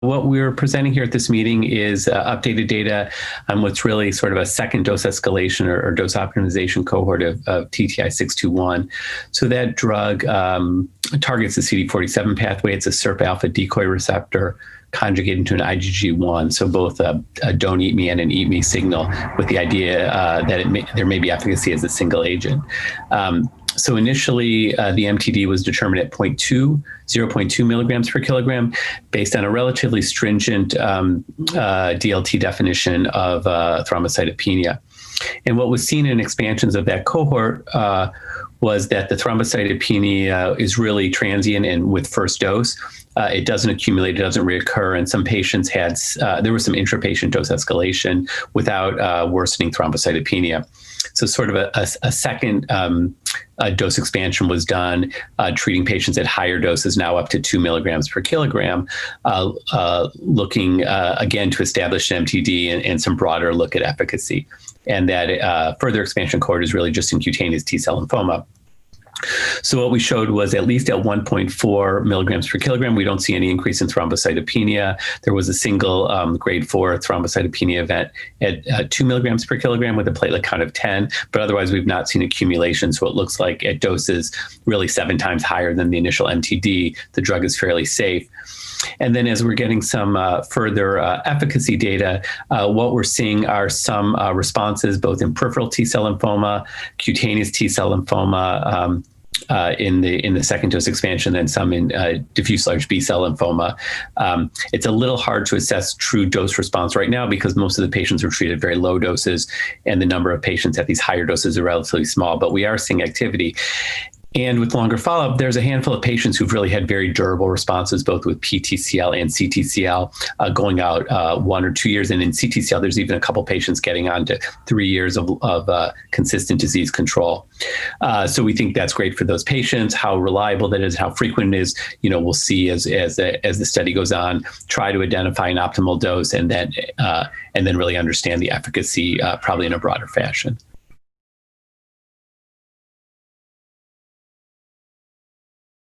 What we're presenting here at this meeting is updated data on what's really sort of a second dose escalation or dose optimization cohort of TTI-621. So that drug targets the CD47 pathway. It's a SIRPα alpha decoy receptor conjugated to an IgG1, so both a don't eat me and an eat me signal, with the idea that there may be efficacy as a single agent. So initially, the MTD was determined at 0.2 milligrams per kilogram, based on a relatively stringent DLT definition of thrombocytopenia. And what was seen in expansions of that cohort was that the thrombocytopenia is really transient and with first dose. It doesn't accumulate, it doesn't reoccur, and some patients had, there was some intrapatient dose escalation without worsening thrombocytopenia. So sort of a second dose expansion was done, treating patients at higher doses, now up to 2 milligrams per kilogram, looking again to establish an MTD and some broader look at efficacy. And that further expansion cohort is really just in cutaneous T-cell lymphoma. So what we showed was at least at 1.4 milligrams per kilogram, we don't see any increase in thrombocytopenia. There was a single grade 4 thrombocytopenia event at 2 milligrams per kilogram with a platelet count of 10, but otherwise we've not seen accumulation. So it looks like at doses really 7 times higher than the initial MTD, the drug is fairly safe. And then as we're getting some further efficacy data, what we're seeing are some responses both in peripheral T-cell lymphoma, cutaneous T-cell lymphoma, in the second dose expansion, then some in diffuse large B-cell lymphoma. It's a little hard to assess true dose response right now because most of the patients were treated at very low doses and the number of patients at these higher doses are relatively small, but we are seeing activity. And with longer follow-up, there's a handful of patients who've really had very durable responses, both with PTCL and CTCL, going out 1 or 2 years. And in CTCL, there's even a couple patients getting on to 3 years of consistent disease control. So we think that's great for those patients. How reliable that is, how frequent it is, we'll see as the study goes on. Try to identify an optimal dose and then really understand the efficacy probably in a broader fashion.